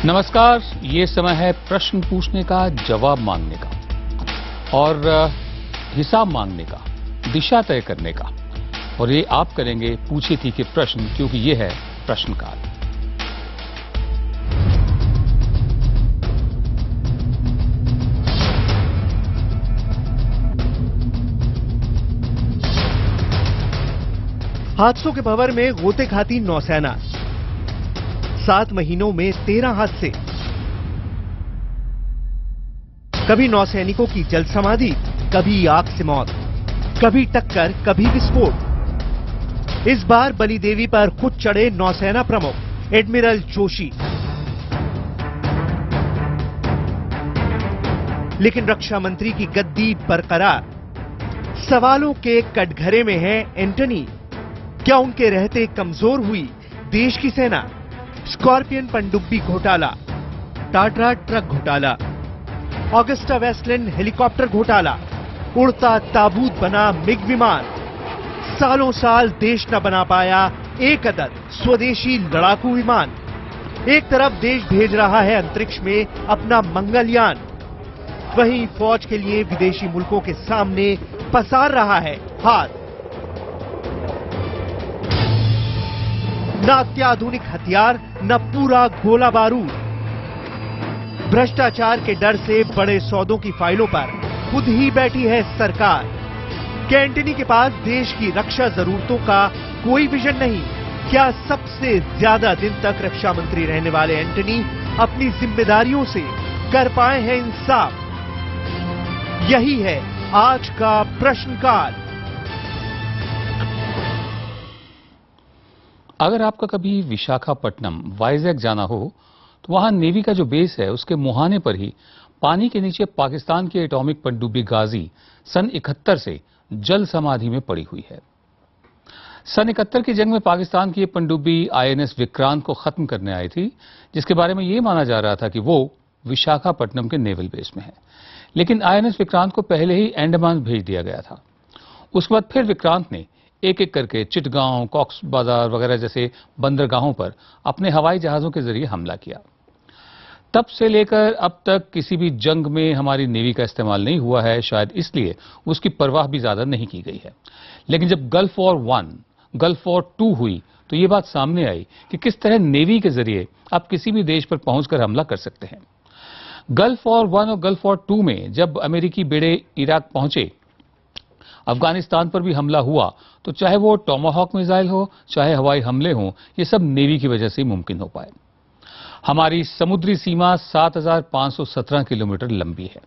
नमस्कार, ये समय है प्रश्न पूछने का, जवाब मांगने का और हिसाब मांगने का, दिशा तय करने का। और ये आप करेंगे पूछे थी के प्रश्न, क्योंकि ये है प्रश्नकाल। हादसों के भंवर में गोते खाती नौसेना, 7 महीनों में 13 हादसे। कभी नौसैनिकों की जल समाधि, कभी आग से मौत, कभी टक्कर, कभी विस्फोट। इस बार बलि देवी पर खुद चढ़े नौसेना प्रमुख एडमिरल जोशी। लेकिन रक्षा मंत्री की गद्दी बरकरार। सवालों के कटघरे में है एंटनी। क्या उनके रहते कमजोर हुई देश की सेना? स्कॉर्पियन पनडुब्बी घोटाला, टाटा ट्रक घोटाला, ऑगस्टा वेस्टलैंड हेलीकॉप्टर घोटाला, उड़ता ताबूत बना मिग विमान। सालों साल देश न बना पाया एक अदद स्वदेशी लड़ाकू विमान। एक तरफ देश भेज रहा है अंतरिक्ष में अपना मंगलयान, वहीं फौज के लिए विदेशी मुल्कों के सामने पसार रहा है हाथ। न अत्याधुनिक हथियार, न पूरा गोला बारूद। भ्रष्टाचार के डर से बड़े सौदों की फाइलों पर खुद ही बैठी है सरकार। एंटनी के पास देश की रक्षा जरूरतों का कोई विजन नहीं। क्या सबसे ज्यादा दिन तक रक्षा मंत्री रहने वाले एंटनी अपनी जिम्मेदारियों से कर पाए हैं इंसाफ? यही है आज का प्रश्नकाल। अगर आपका कभी विशाखापट्टनम, वाइजैक जाना हो तो वहां नेवी का जो बेस है उसके मुहाने पर ही पानी के नीचे पाकिस्तान की एटॉमिक पनडुब्बी गाजी सन 71 से जल समाधि में पड़ी हुई है। सन 71 की जंग में पाकिस्तान की ये पनडुब्बी INS विक्रांत को खत्म करने आई थी, जिसके बारे में यह माना जा रहा था कि वो विशाखापट्टनम के नेवल बेस में है। लेकिन INS विक्रांत को पहले ही अंडमान भेज दिया गया था। उसके बाद फिर विक्रांत ने एक एक करके चिटगांव, कॉक्स बाजार वगैरह जैसे बंदरगाहों पर अपने हवाई जहाजों के जरिए हमला किया। तब से लेकर अब तक किसी भी जंग में हमारी नेवी का इस्तेमाल नहीं हुआ है, शायद इसलिए उसकी परवाह भी ज्यादा नहीं की गई है। लेकिन जब गल्फ वॉर 1, गल्फ वॉर 2 हुई तो ये बात सामने आई कि किस तरह नेवी के जरिए आप किसी भी देश पर पहुंचकर हमला कर सकते हैं। गल्फ वॉर 1 और गल्फ वॉर 2 में जब अमेरिकी बेड़े इराक पहुंचे, अफगानिस्तान पर भी हमला हुआ, तो चाहे वो टोमाहॉक मिसाइल हो, चाहे हवाई हमले हों, ये सब नेवी की वजह से ही मुमकिन हो पाए। हमारी समुद्री सीमा 7,517 किलोमीटर लंबी है।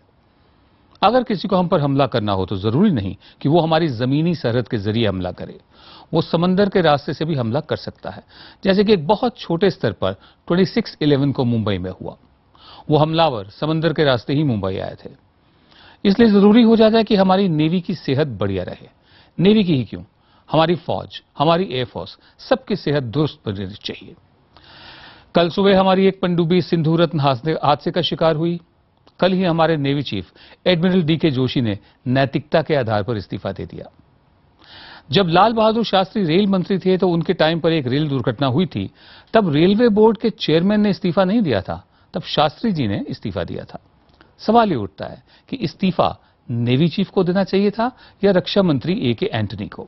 अगर किसी को हम पर हमला करना हो तो जरूरी नहीं कि वो हमारी जमीनी सरहद के जरिए हमला करे, वो समंदर के रास्ते से भी हमला कर सकता है। जैसे कि एक बहुत छोटे स्तर पर 26/11 को मुंबई में हुआ। वो हमलावर समंदर के रास्ते ही मुंबई आए थे। इसलिए जरूरी हो जाता है कि हमारी नेवी की सेहत बढ़िया रहे। नेवी की ही क्यों, हमारी फौज, हमारी एयरफोर्स, सबकी सेहत दुरुस्त बननी चाहिए। कल सुबह हमारी एक पनडुब्बी सिंधु रत्न हादसे का शिकार हुई। कल ही हमारे navy chief admiral DK Joshi ने नैतिकता के आधार पर इस्तीफा दे दिया। जब लाल बहादुर शास्त्री रेल मंत्री थे तो उनके टाइम पर एक रेल दुर्घटना हुई थी। तब रेलवे बोर्ड के चेयरमैन ने इस्तीफा नहीं दिया था, तब शास्त्री जी ने इस्तीफा दिया था। सवाल ये उठता है कि इस्तीफा नेवी चीफ को देना चाहिए था या रक्षा मंत्री AK एंटनी को।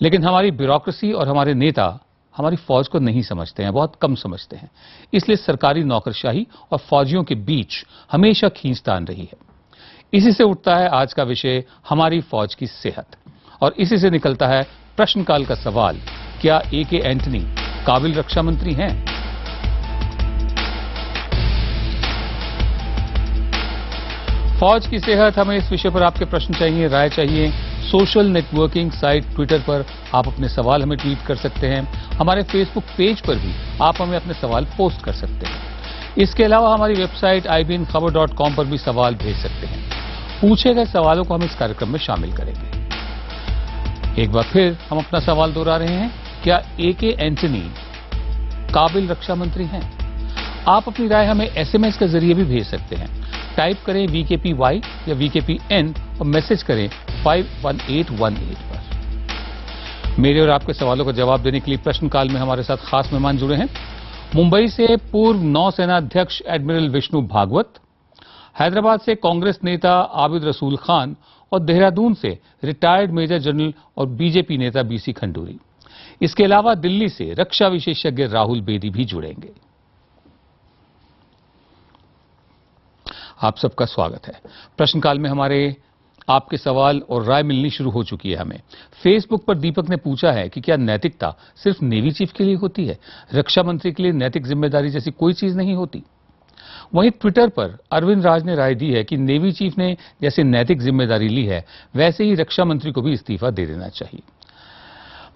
लेकिन हमारी ब्यूरोक्रेसी और हमारे नेता हमारी फौज को नहीं समझते हैं, बहुत कम समझते हैं। इसलिए सरकारी नौकरशाही और फौजियों के बीच हमेशा खींचतान रही है। इसी से उठता है आज का विषय, हमारी फौज की सेहत। और इसी से निकलता है प्रश्नकाल का सवाल, क्या AK एंटनी काबिल रक्षा मंत्री हैं? फौज की सेहत, हमें इस विषय पर आपके प्रश्न चाहिए, राय चाहिए। सोशल नेटवर्किंग साइट ट्विटर पर आप अपने सवाल हमें ट्वीट कर सकते हैं। हमारे फेसबुक पेज पर भी आप हमें अपने सवाल पोस्ट कर सकते हैं। इसके अलावा हमारी वेबसाइट ibnkhabar.com पर भी सवाल भेज सकते हैं। पूछे गए सवालों को हम इस कार्यक्रम में शामिल करेंगे। एक बार फिर हम अपना सवाल दोहरा रहे हैं, क्या AK एंटनी काबिल रक्षा मंत्री हैं? आप अपनी राय हमें SMS के जरिए भी भेज सकते हैं। टाइप करें VKPY या VKPN और मैसेज करें 51818 पर। मेरे और आपके सवालों का जवाब देने के लिए प्रश्नकाल में हमारे साथ खास मेहमान जुड़े हैं। मुंबई से पूर्व नौसेना अध्यक्ष एडमिरल विष्णु भागवत, हैदराबाद से कांग्रेस नेता आबिद रसूल खान और देहरादून से रिटायर्ड मेजर जनरल और बीजेपी नेता बीसी खंडूरी। इसके अलावा दिल्ली से रक्षा विशेषज्ञ राहुल बेदी भी जुड़ेंगे। आप सबका स्वागत है। प्रश्नकाल में हमारे आपके सवाल और राय मिलनी शुरू हो चुकी है। हमें फेसबुक पर दीपक ने पूछा है कि क्या नैतिकता सिर्फ नेवी चीफ के लिए होती है? रक्षा मंत्री के लिए नैतिक जिम्मेदारी जैसी कोई चीज नहीं होती? वहीं ट्विटर पर अरविंद राज ने राय दी है कि नेवी चीफ ने जैसे नैतिक जिम्मेदारी ली है वैसे ही रक्षा मंत्री को भी इस्तीफा दे देना चाहिए।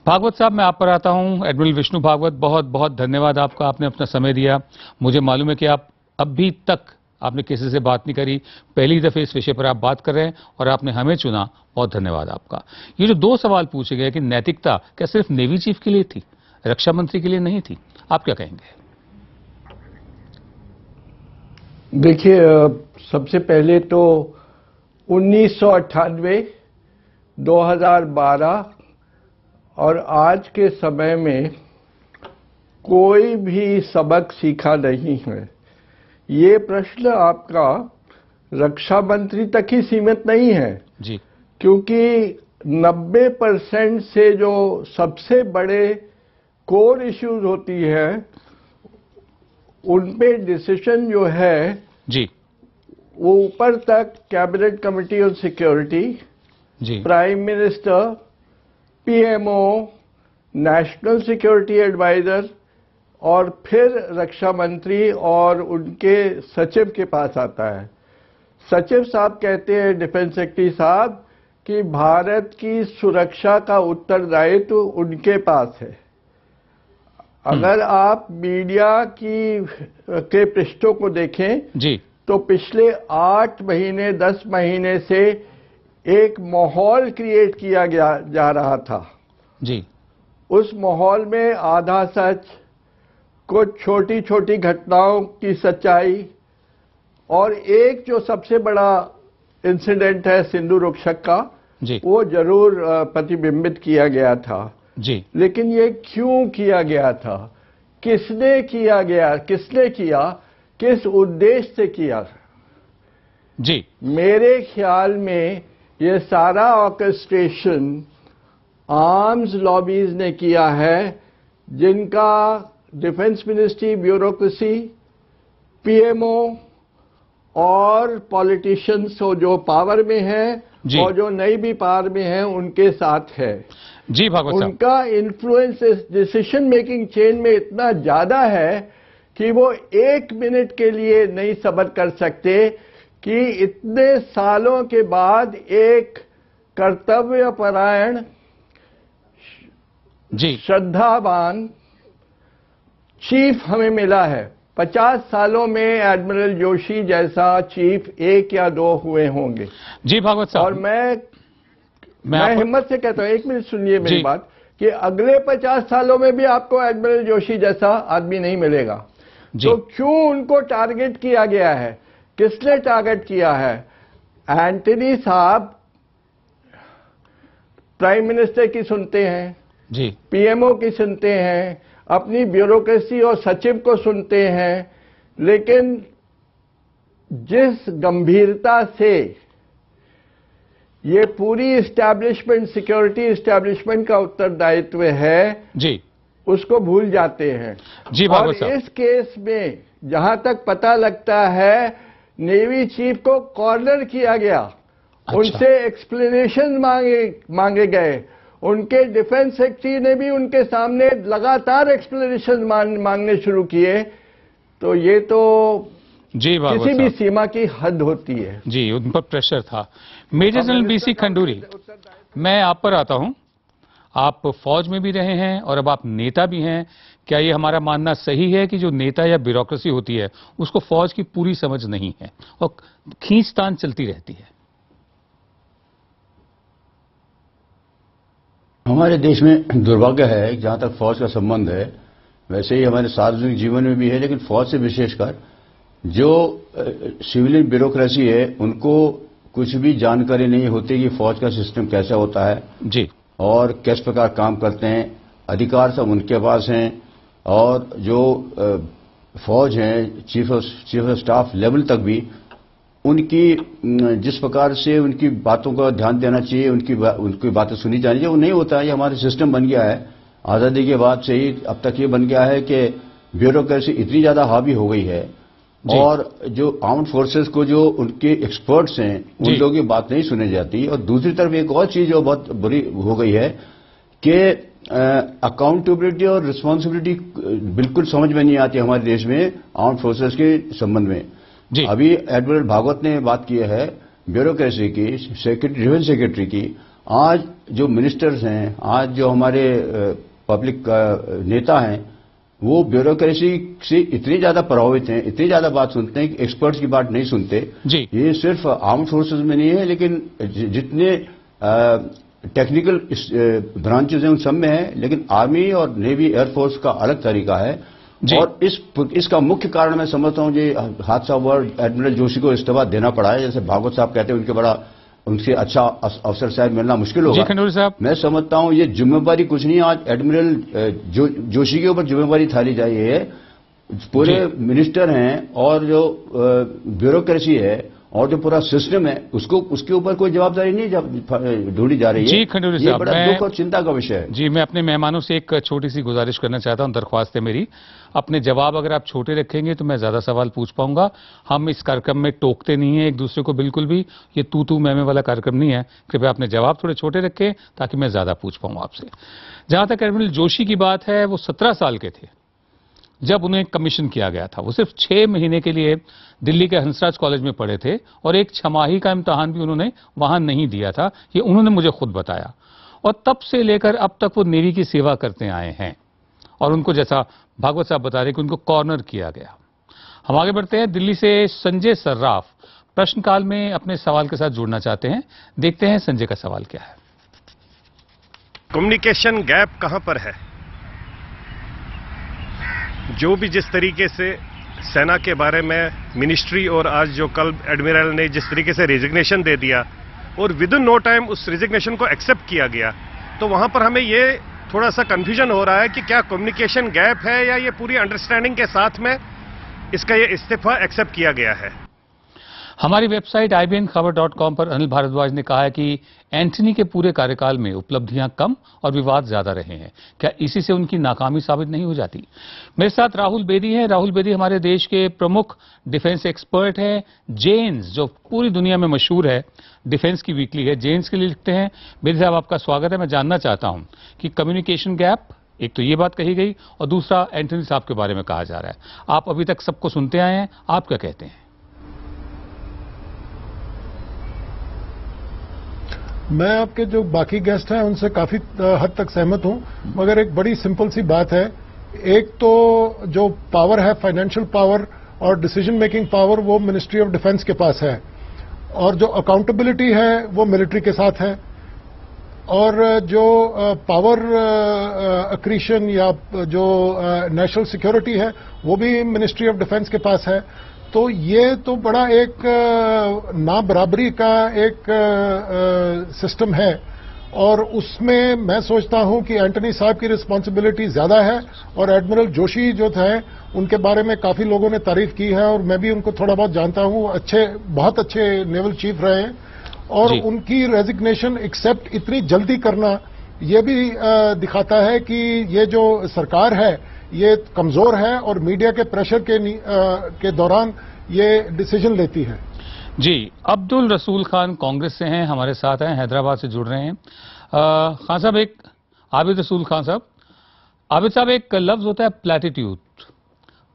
भागवत साहब, मैं आप पर आता हूं। एडमिरल विष्णु भागवत, बहुत बहुत धन्यवाद आपका, आपने अपना समय दिया। मुझे मालूम है कि आप अभी तक आपने किसी से बात नहीं करी, पहली दफे इस विषय पर आप बात कर रहे हैं और आपने हमें चुना, बहुत धन्यवाद आपका। ये जो दो सवाल पूछे गए कि नैतिकता क्या सिर्फ नेवी चीफ के लिए थी, रक्षा मंत्री के लिए नहीं थी, आप क्या कहेंगे? देखिए, सबसे पहले तो 1998, 2012 और आज के समय में कोई भी सबक सीखा नहीं है। ये प्रश्न आपका रक्षा मंत्री तक ही सीमित नहीं है जी, क्योंकि 90% से जो सबसे बड़े कोर इश्यूज होती है उन पे डिसीजन जो है जी, वो ऊपर तक कैबिनेट कमेटी ऑन सिक्योरिटी, जी, prime minister, PMO, national security adviser और फिर रक्षा मंत्री और उनके सचिव के पास आता है। सचिव साहब कहते हैं, डिफेंस सेक्रेटरी साहब, कि भारत की सुरक्षा का उत्तरदायित्व उनके पास है। अगर आप मीडिया के पृष्ठों को देखें जी, तो पिछले 8 महीने 10 महीने से एक माहौल क्रिएट किया जा रहा था जी। उस माहौल में आधा सच, कुछ छोटी छोटी घटनाओं की सच्चाई और एक जो सबसे बड़ा इंसिडेंट है सिंधु रक्षक का जी, वो जरूर प्रतिबिंबित किया गया था जी। लेकिन ये क्यों किया गया था, किसने किया, किस उद्देश्य से किया? जी, मेरे ख्याल में ये सारा ऑर्केस्ट्रेशन आर्म्स लॉबीज ने किया है, जिनका डिफेंस मिनिस्ट्री, ब्यूरोक्रेसी, पीएमओ और पॉलिटिशियंस जो पावर में हैं और जो नहीं भी पावर में हैं उनके साथ है। जी भागवत साहब, उनका इन्फ्लुएंस इस डिसीजन मेकिंग चेन में इतना ज्यादा है कि वो 1 मिनट के लिए नहीं सब्र कर सकते कि इतने सालों के बाद एक कर्तव्यपरायण, जी, श्रद्धावान चीफ हमें मिला है। 50 सालों में एडमिरल जोशी जैसा चीफ 1 या 2 हुए होंगे। जी भागवत साहब, और मैं हिम्मत से कहता हूं, 1 मिनट सुनिए मेरी बात, कि अगले 50 सालों में भी आपको एडमिरल जोशी जैसा आदमी नहीं मिलेगा। तो क्यों उनको टारगेट किया गया है, किसने टारगेट किया है? एंटनी साहब प्राइम मिनिस्टर की सुनते हैं जी, पीएमओ की सुनते हैं, अपनी ब्यूरोक्रेसी और सचिव को सुनते हैं, लेकिन जिस गंभीरता से ये पूरी एस्टैब्लिशमेंट, सिक्योरिटी एस्टैब्लिशमेंट का उत्तरदायित्व है जी, उसको भूल जाते हैं जी। और इस केस में जहां तक पता लगता है नेवी चीफ को कॉर्नर किया गया। अच्छा। उनसे एक्सप्लेनेशन मांगे गए, उनके डिफेंस सेक्रेटरी ने भी उनके सामने लगातार एक्सप्लेनेशन मांगने शुरू किए। तो ये तो जी किसी भी सीमा की हद होती है जी, उन पर प्रेशर था। मेजर जनरल बीसी खंडूरी, मैं आप पर आता हूं। आप फौज में भी रहे हैं और अब आप नेता भी हैं। क्या ये हमारा मानना सही है कि जो नेता या ब्यूरोक्रेसी होती है उसको फौज की पूरी समझ नहीं है और खींचतान चलती रहती है? हमारे देश में दुर्भाग्य है, जहां तक फौज का संबंध है, वैसे ही हमारे सार्वजनिक जीवन में भी है, लेकिन फौज से विशेषकर जो सिविलियन ब्यूरोक्रेसी है उनको कुछ भी जानकारी नहीं होती कि फौज का सिस्टम कैसा होता है जी, और किस प्रकार काम करते हैं। अधिकार सब उनके पास हैं और जो फौज हैं, चीफ ऑफ स्टाफ लेवल तक भी उनकी जिस प्रकार से उनकी बातों का ध्यान देना चाहिए, उनकी बातें सुनी जानी चाहिए, वो नहीं होता है। ये हमारे सिस्टम बन गया है आजादी के बाद से ही, अब तक ये बन गया है कि ब्यूरोक्रेसी इतनी ज्यादा हावी हो गई है और जो आर्म्ड फोर्सेस को जो उनके एक्सपर्ट्स हैं उन लोगों की बात नहीं सुनी जाती। और दूसरी तरफ एक और चीज जो बहुत बुरी हो गई है कि अकाउंटेबिलिटी और रिस्पांसिबिलिटी बिल्कुल समझ में नहीं आती हमारे देश में आर्म्ड फोर्सेस के संबंध में। अभी एडमिरल भागवत ने बात की है ब्यूरोक्रेसी की, डिफेंस सेक्रेटरी की। आज जो मिनिस्टर्स हैं, आज जो हमारे पब्लिक नेता हैं, वो ब्यूरोक्रेसी से इतनी ज्यादा प्रभावित हैं, इतनी ज्यादा बात सुनते हैं कि एक्सपर्ट्स की बात नहीं सुनते। ये सिर्फ आर्म्ड फोर्सेस में नहीं है, लेकिन जितने टेक्निकल ब्रांचेज हैं उन सब में है, लेकिन आर्मी और नेवी एयरफोर्स का अलग तरीका है। और इसका मुख्य कारण मैं समझता हूं ये हादसा हुआ, एडमिरल जोशी को इस्तीफा देना पड़ा है। जैसे भागवत साहब कहते हैं उनसे अच्छा अफसर शायद मिलना मुश्किल होगा। खंडूरी साहब, मैं समझता हूं ये जिम्मेवारी कुछ नहीं, आज एडमिरल जोशी के ऊपर जिम्मेवारी थाली जाए है। पूरे मिनिस्टर हैं और जो ब्यूरोक्रेसी है और जो पूरा सिस्टम है उसके ऊपर कोई जवाबदारी नहीं ढूंढी जा रही है। जी खंडूरी साहब, बड़ा दुख और चिंता का विषय है। जी, मैं अपने मेहमानों से एक छोटी सी गुजारिश करना चाहता हूं, दरख्वास्त है मेरी। अपने जवाब अगर आप छोटे रखेंगे तो मैं ज्यादा सवाल पूछ पाऊंगा। हम इस कार्यक्रम में टोकते नहीं है एक दूसरे को, बिल्कुल भी। ये तू मैं वाला कार्यक्रम नहीं है। कृपया अपने जवाब थोड़े छोटे रखें ताकि मैं ज्यादा पूछ पाऊं आपसे। जहां तक एडमिरल जोशी की बात है, वो 17 साल के थे जब उन्हें कमीशन किया गया था। वो सिर्फ 6 महीने के लिए दिल्ली के हंसराज कॉलेज में पढ़े थे और एक छमाही का इम्तिहान भी उन्होंने वहां नहीं दिया था। ये उन्होंने मुझे खुद बताया। और तब से लेकर अब तक वो नेवी की सेवा करते आए हैं। और उनको, जैसा भागवत साहब बता रहे कि उनको कॉर्नर किया गया। हम आगे बढ़ते हैं। दिल्ली से संजय सर्राफ प्रश्नकाल में अपने सवाल के साथ जुड़ना चाहते हैं। देखते हैं संजय का सवाल क्या है। कम्युनिकेशन गैप कहां पर है? जो भी जिस तरीके से सेना के बारे में मिनिस्ट्री और आज जो कल एडमिरल ने जिस तरीके से रेजिग्नेशन दे दिया और विद इन नो टाइम उस रेजिग्नेशन को एक्सेप्ट किया गया, तो वहां पर हमें ये थोड़ा सा कंफ्यूजन हो रहा है कि क्या कम्युनिकेशन गैप है या ये पूरी अंडरस्टैंडिंग के साथ में इसका ये इस्तीफा एक्सेप्ट किया गया है। हमारी वेबसाइट IBNखबर.com पर अनिल भारद्वाज ने कहा है कि एंटनी के पूरे कार्यकाल में उपलब्धियां कम और विवाद ज्यादा रहे हैं। क्या इसी से उनकी नाकामी साबित नहीं हो जाती? मेरे साथ राहुल बेदी हैं। राहुल बेदी हमारे देश के प्रमुख डिफेंस एक्सपर्ट हैं। जेन्स, जो पूरी दुनिया में मशहूर है, डिफेंस की वीकली है, जेन्स के लिए लिखते हैं। बेदी साहब, आपका स्वागत है। मैं जानना चाहता हूं कि कम्युनिकेशन गैप, एक तो ये बात कही गई और दूसरा एंटनी साहब के बारे में कहा जा रहा है। आप अभी तक सबको सुनते आए हैं, आप क्या कहते हैं? मैं आपके जो बाकी गेस्ट हैं उनसे काफी हद तक सहमत हूं, मगर एक बड़ी सिंपल सी बात है। एक तो जो पावर है, फाइनेंशियल पावर और डिसीजन मेकिंग पावर, वो मिनिस्ट्री ऑफ डिफेंस के पास है, और जो अकाउंटेबिलिटी है वो मिलिट्री के साथ है। और जो पावर अक्रीशन या जो नेशनल सिक्योरिटी है वो भी मिनिस्ट्री ऑफ डिफेंस के पास है। तो ये तो बड़ा एक ना बराबरी का एक सिस्टम है, और उसमें मैं सोचता हूं कि एंटनी साहब की रिस्पांसिबिलिटी ज्यादा है। और एडमिरल जोशी जो थे उनके बारे में काफी लोगों ने तारीफ की है और मैं भी उनको थोड़ा बहुत जानता हूं। बहुत अच्छे नेवल चीफ रहे हैं, और उनकी रेजिग्नेशन एक्सेप्ट इतनी जल्दी करना ये भी दिखाता है कि ये जो सरकार है ये कमजोर है और मीडिया के प्रेशर के दौरान ये डिसीजन लेती है। जी, अब्दुल रसूल खान कांग्रेस से हैं, हमारे साथ हैं, हैदराबाद से जुड़ रहे हैं। खान साहब, एक आबिद रसूल खान साहब, आबिद साहब, एक लफ्ज होता है प्लेटिट्यूड।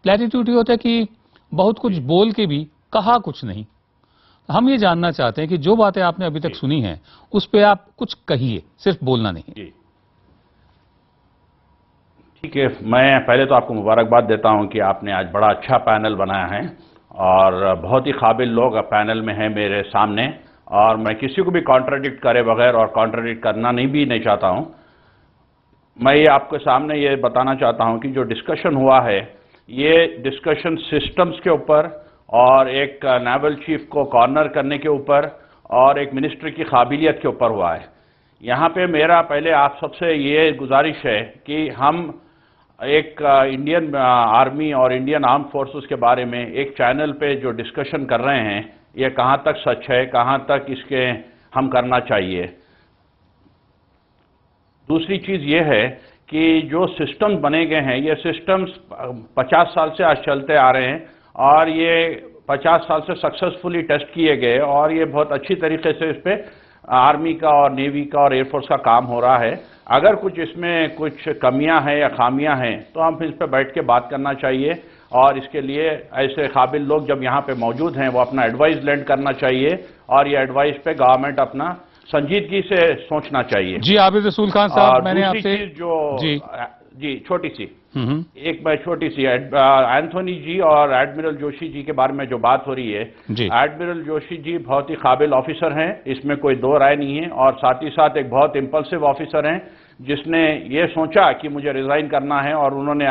प्लेटिट्यूड ये होता है कि बहुत कुछ बोल के भी कहा कुछ नहीं। हम ये जानना चाहते हैं कि जो बातें आपने अभी तक सुनी हैं उस पर आप कुछ कहिए, सिर्फ बोलना नहीं। ठीक है, मैं पहले तो आपको मुबारकबाद देता हूं कि आपने आज बड़ा अच्छा पैनल बनाया है और बहुत ही काबिल लोग पैनल में हैं मेरे सामने, और मैं किसी को भी कॉन्ट्राडिक्ट करे बगैर, और कॉन्ट्राडिक्ट करना नहीं चाहता हूं। मैं ये आपके सामने ये बताना चाहता हूं कि जो डिस्कशन हुआ है ये डिस्कशन सिस्टम्स के ऊपर और एक नेवल चीफ को कॉर्नर करने के ऊपर और एक मिनिस्ट्री की काबिलियत के ऊपर हुआ है। यहाँ पे मेरा पहले आप सबसे ये गुजारिश है कि हम एक इंडियन आर्मी और इंडियन आर्म फोर्सेस के बारे में एक चैनल पे जो डिस्कशन कर रहे हैं, ये कहां तक सच है, कहां तक इसके हम करना चाहिए। दूसरी चीज ये है कि जो सिस्टम बने गए हैं, ये सिस्टम्स 50 साल से आज चलते आ रहे हैं और ये 50 साल से सक्सेसफुली टेस्ट किए गए और ये बहुत अच्छी तरीके से इस पे आर्मी का और नेवी का और एयरफोर्स का काम हो रहा है। अगर कुछ इसमें कुछ कमियां हैं या खामियां हैं तो हम इस पे बैठ के बात करना चाहिए और इसके लिए ऐसे काबिल लोग जब यहाँ पे मौजूद हैं वो अपना एडवाइस लेंड करना चाहिए और ये एडवाइस पे गवर्नमेंट अपना संजीदगी से सोचना चाहिए। जी आबिद रसूल खान साहब, मैंने आपसे जी छोटी सी एक बार छोटी सी एंथोनी जी और एडमिरल जोशी जी के बारे में जो बात हो रही है, एडमिरल जोशी जी बहुत ही काबिल ऑफिसर हैं, इसमें कोई दो राय नहीं है और साथ ही साथ एक बहुत इम्पल्सिव ऑफिसर हैं जिसने ये सोचा कि मुझे रिजाइन करना है और उन्होंने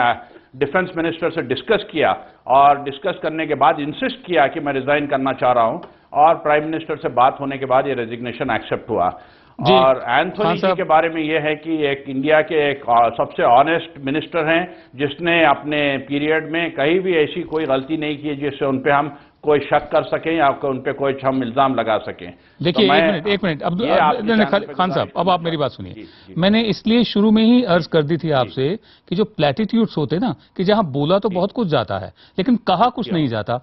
डिफेंस मिनिस्टर से डिस्कस किया और डिस्कस करने के बाद इंसिस्ट किया कि मैं रिजाइन करना चाह रहा हूं और प्राइम मिनिस्टर से बात होने के बाद ये रेजिग्नेशन एक्सेप्ट हुआ। और एंथोनी जी के बारे में ये है कि एक इंडिया के एक सबसे ऑनेस्ट मिनिस्टर हैं जिसने अपने पीरियड में कहीं भी ऐसी कोई गलती नहीं की जिससे उन पे हम कोई शक कर सकें या उन पे कोई हम इल्जाम लगा सकें। देखिए तो एक मिनट अब खान साहब, अब आप मेरी बात सुनिए। मैंने इसलिए शुरू में ही अर्ज कर दी थी आपसे कि जो प्लेटिट्यूड्स होते ना, कि जहां बोला तो बहुत कुछ जाता है लेकिन कहा कुछ नहीं जाता,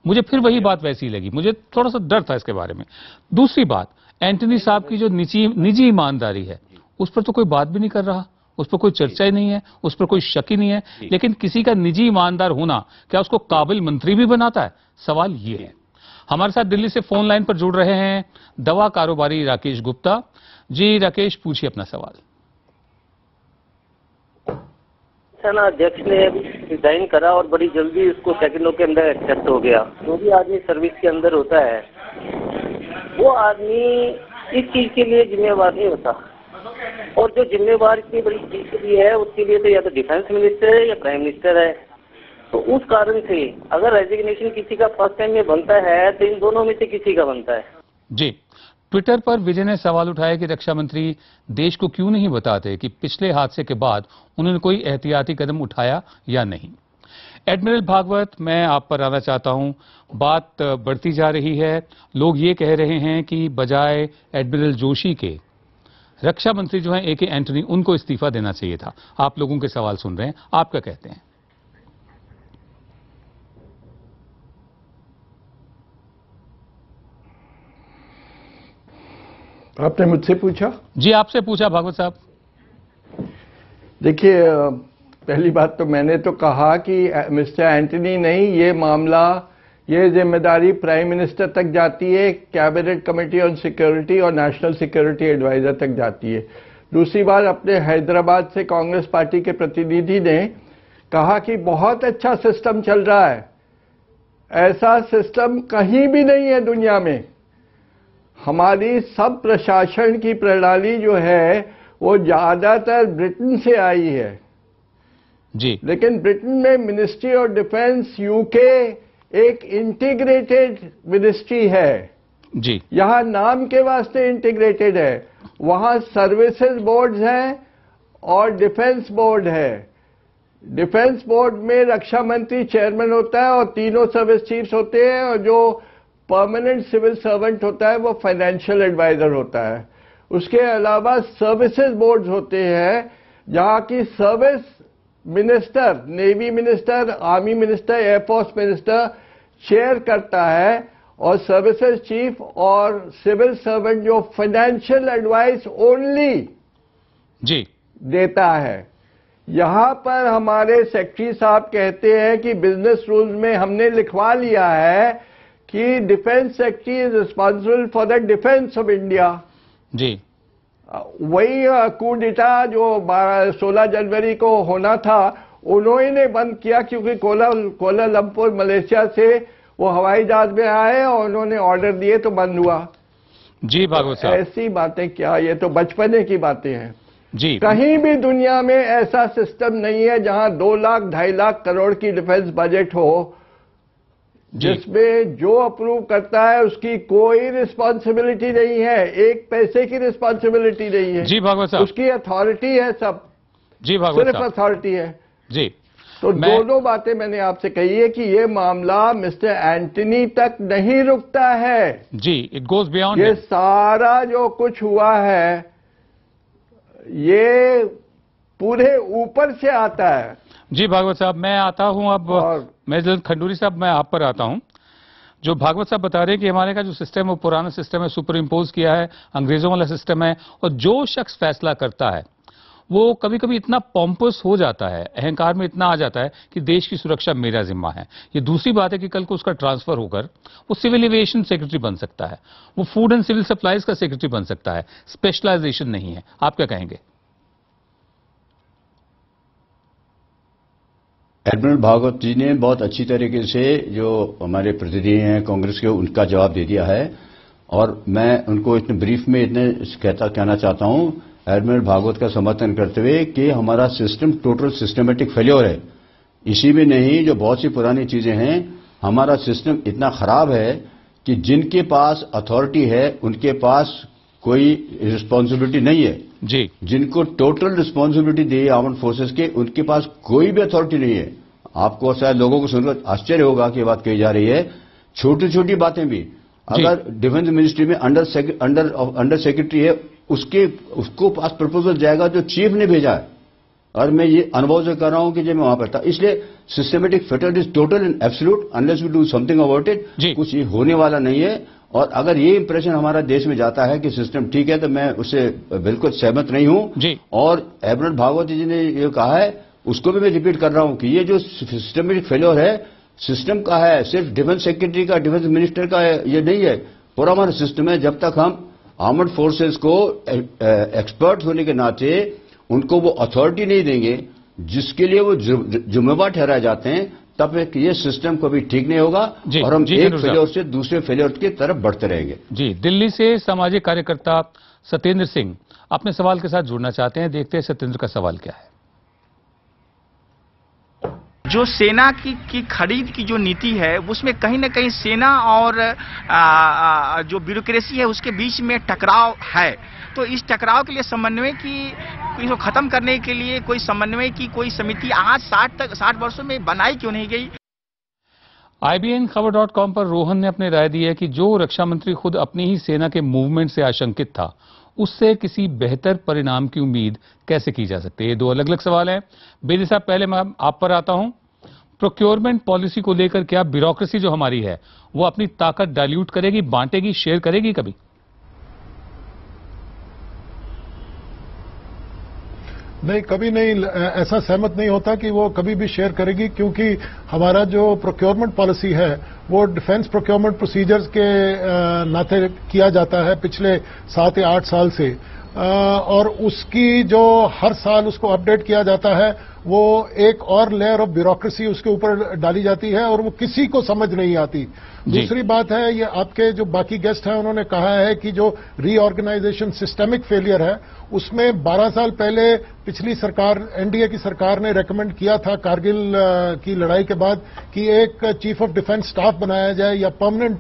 मुझे फिर वही बात वैसी लगी, मुझे थोड़ा सा डर था इसके बारे में। दूसरी बात, एंटनी साहब की जो निजी ईमानदारी है उस पर तो कोई बात भी नहीं कर रहा, उस पर कोई चर्चा ही नहीं है, उस पर कोई शक ही नहीं है, लेकिन किसी का निजी ईमानदार होना क्या उसको काबिल मंत्री भी बनाता है? सवाल ये है। हमारे साथ दिल्ली से फोन लाइन पर जुड़ रहे हैं दवा कारोबारी राकेश गुप्ता जी। राकेश, पूछिए अपना सवाल। सेना अध्यक्ष ने रिजाइन करा और बड़ी जल्दी उसको सेकंडों के अंदर एक्सेप्ट हो गया। जो भी आदमी सर्विस के अंदर होता है वो आदमी इस चीज के लिए जिम्मेवार नहीं होता, और जो जिम्मेवार इतनी बड़ी चीज के लिए है उसके लिए तो या तो डिफेंस मिनिस्टर है या प्राइम मिनिस्टर है। तो उस कारण से अगर रेजिग्नेशन किसी का फर्स्ट टाइम में बनता है तो इन दोनों में से किसी का बनता है। जी, ट्विटर पर विजय ने सवाल उठाया कि रक्षा मंत्री देश को क्यों नहीं बताते कि पिछले हादसे के बाद उन्होंने कोई एहतियाती कदम उठाया या नहीं। एडमिरल भागवत, मैं आप पर आना चाहता हूं। बात बढ़ती जा रही है, लोग ये कह रहे हैं कि बजाय एडमिरल जोशी के रक्षा मंत्री जो हैं AK एंटनी, उनको इस्तीफा देना चाहिए था। आप लोगों के सवाल सुन रहे हैं, आप क्या कहते हैं? आपने मुझसे पूछा? जी, आपसे पूछा भागवत साहब। देखिए, पहली बात तो मैंने तो कहा कि मिस्टर एंटनी नहीं, ये मामला, ये जिम्मेदारी प्राइम मिनिस्टर तक जाती है, कैबिनेट कमेटी ऑन सिक्योरिटी और नेशनल सिक्योरिटी एडवाइजर तक जाती है। दूसरी बात, अपने हैदराबाद से कांग्रेस पार्टी के प्रतिनिधि ने कहा कि बहुत अच्छा सिस्टम चल रहा है। ऐसा सिस्टम कहीं भी नहीं है दुनिया में। हमारी सब प्रशासन की प्रणाली जो है वो ज्यादातर ब्रिटेन से आई है जी, लेकिन ब्रिटेन में मिनिस्ट्री ऑफ डिफेंस यूके एक इंटीग्रेटेड मिनिस्ट्री है जी। यहां नाम के वास्ते इंटीग्रेटेड है, वहां सर्विसेज बोर्ड्स हैं और डिफेंस बोर्ड है। डिफेंस बोर्ड में रक्षा मंत्री चेयरमैन होता है और तीनों सर्विस चीफ्स होते हैं, और जो परमानेंट सिविल सर्वेंट होता है वो फाइनेंशियल एडवाइजर होता है। उसके अलावा सर्विसेज बोर्ड्स होते हैं जहां की service minister, navy minister, army minister, air force minister chair करता है, और सर्विसेज चीफ और सिविल सर्वेंट जो फाइनेंशियल एडवाइस ओनली जी देता है। यहां पर हमारे सेक्रेटरी साहब कहते हैं कि बिजनेस रूल्स में हमने लिखवा लिया है कि defence secretary is responsible for the defence of India जी। वही कूडेटा जो 16 जनवरी को होना था उन्होंने बंद किया, क्योंकि कोलालंपुर मलेशिया से वो हवाई जहाज में आए और उन्होंने ऑर्डर दिए तो बंद हुआ। जी भागवत साहब, ऐसी बातें क्या, ये तो बचपने की बातें हैं जी। कहीं भी दुनिया में ऐसा सिस्टम नहीं है जहां 2 लाख 2.5 लाख करोड़ की डिफेंस बजट हो जिसमें जो अप्रूव करता है उसकी कोई रिस्पॉन्सिबिलिटी नहीं है, 1 पैसे की रिस्पॉन्सिबिलिटी नहीं है। जी भागवत साहब, उसकी अथॉरिटी है सब। जी भागवत सिर्फ अथॉरिटी है। जी। तो दोनों बातें मैंने आपसे कही है कि ये मामला मिस्टर एंटनी तक नहीं रुकता है जी, इट गोज बियॉन्ड। ये सारा जो कुछ हुआ है ये पूरे ऊपर से आता है। जी भागवत साहब, मैं आता हूं अब, मैं खंडूरी साहब मैं आप पर आता हूं। जो भागवत साहब बता रहे हैं कि हमारे का जो सिस्टम है वो पुराना सिस्टम है, सुपर इम्पोज किया है, अंग्रेजों वाला सिस्टम है, और जो शख्स फैसला करता है वो कभी कभी इतना पॉम्पस हो जाता है, अहंकार में इतना आ जाता है कि देश की सुरक्षा मेरा जिम्मा है। ये दूसरी बात है कि कल को उसका ट्रांसफर होकर वो सिविल एविएशन सेक्रेटरी बन सकता है, वो फूड एंड सिविल सप्लाईज का सेक्रेटरी बन सकता है, स्पेशलाइजेशन नहीं है। आप क्या कहेंगे? एडमिरल भागवत जी ने बहुत अच्छी तरीके से जो हमारे प्रतिनिधि हैं कांग्रेस के, उनका जवाब दे दिया है, और मैं उनको इतने ब्रीफ में इतने कहना चाहता हूं एडमिरल भागवत का समर्थन करते हुए कि हमारा सिस्टम टोटल सिस्टमेटिक फेल्योर है। इसी में नहीं, जो बहुत सी पुरानी चीजें हैं, हमारा सिस्टम इतना खराब है कि जिनके पास अथॉरिटी है उनके पास कोई रिस्पॉन्सिबिलिटी नहीं है जी। जिनको टोटल रिस्पॉन्सिबिलिटी दी है आर्म्ड फोर्सेस के, उनके पास कोई भी अथॉरिटी नहीं है। आपको शायद लोगों को सुनकर आश्चर्य होगा कि ये बात कही जा रही है। छोटी छोटी बातें भी, अगर डिफेंस मिनिस्ट्री में अंडर सेक्रेटरी है, उसको पास प्रपोजल जाएगा जो चीफ ने भेजा है, और मैं ये अनुभव से कर रहा हूं कि जब मैं वहां पर था। इसलिए systematic failure is total and absolute unless we do something about it. कुछ ये होने वाला नहीं है, और अगर ये इंप्रेशन हमारा देश में जाता है कि सिस्टम ठीक है, तो मैं उससे बिल्कुल सहमत नहीं हूं। और एडमिरल भागवत जी ने ये कहा है, उसको भी मैं रिपीट कर रहा हूं कि ये जो सिस्टमेटिक फेलियर है, सिस्टम का है, सिर्फ डिफेंस सेक्रेटरी का, डिफेंस मिनिस्टर का है, ये नहीं है, पूरा हमारा सिस्टम है। जब तक हम आर्मड फोर्सेस को एक्सपर्ट होने के नाते उनको वो अथॉरिटी नहीं देंगे जिसके लिए वो जिम्मेवार ठहराए जाते हैं, तब ये सिस्टम कभी ठीक नहीं होगा, और हम एक फेलियर से दूसरे फेलियर की तरफ बढ़ते रहेंगे। जी, दिल्ली से सामाजिक कार्यकर्ता सत्येंद्र सिंह अपने सवाल के साथ जुड़ना चाहते हैं। देखते हैं सत्येंद्र का सवाल क्या है। जो सेना की खरीद की जो नीति है, उसमें कहीं ना कहीं सेना और जो ब्यूरोक्रेसी है उसके बीच में टकराव है। तो इस टकराव के लिए समन्वय की, इसको खत्म करने के लिए कोई समन्वय की कोई समिति आज 60 वर्षों में बनाई क्यों नहीं गई? IBNखबर.com पर रोहन ने अपनी राय दी है कि जो रक्षा मंत्री खुद अपनी ही सेना के मूवमेंट से आशंकित था, उससे किसी बेहतर परिणाम की उम्मीद कैसे की जा सकती है? ये दो अलग अलग सवाल हैं। बेदी साहब, पहले मैं आप पर आता हूं। प्रोक्योरमेंट पॉलिसी को लेकर क्या ब्यूरोक्रेसी जो हमारी है वो अपनी ताकत डाइल्यूट करेगी, बांटेगी, शेयर करेगी कभी? नहीं, कभी नहीं, ऐसा सहमत नहीं होता कि वो कभी भी शेयर करेगी, क्योंकि हमारा जो प्रोक्योरमेंट पॉलिसी है वो डिफेंस प्रोक्योरमेंट प्रोसीजर्स के नाते किया जाता है पिछले 7 या 8 साल से, और उसकी जो हर साल उसको अपडेट किया जाता है, वो एक और लेयर ऑफ ब्यूरोक्रेसी उसके ऊपर डाली जाती है और वो किसी को समझ नहीं आती। दूसरी बात है, ये आपके जो बाकी गेस्ट हैं उन्होंने कहा है कि जो रीऑर्गेनाइजेशन सिस्टेमिक फेलियर है, उसमें 12 साल पहले पिछली सरकार, एनडीए की सरकार ने रेकमेंड किया था कारगिल की लड़ाई के बाद कि एक चीफ ऑफ डिफेंस स्टाफ बनाया जाए या permanent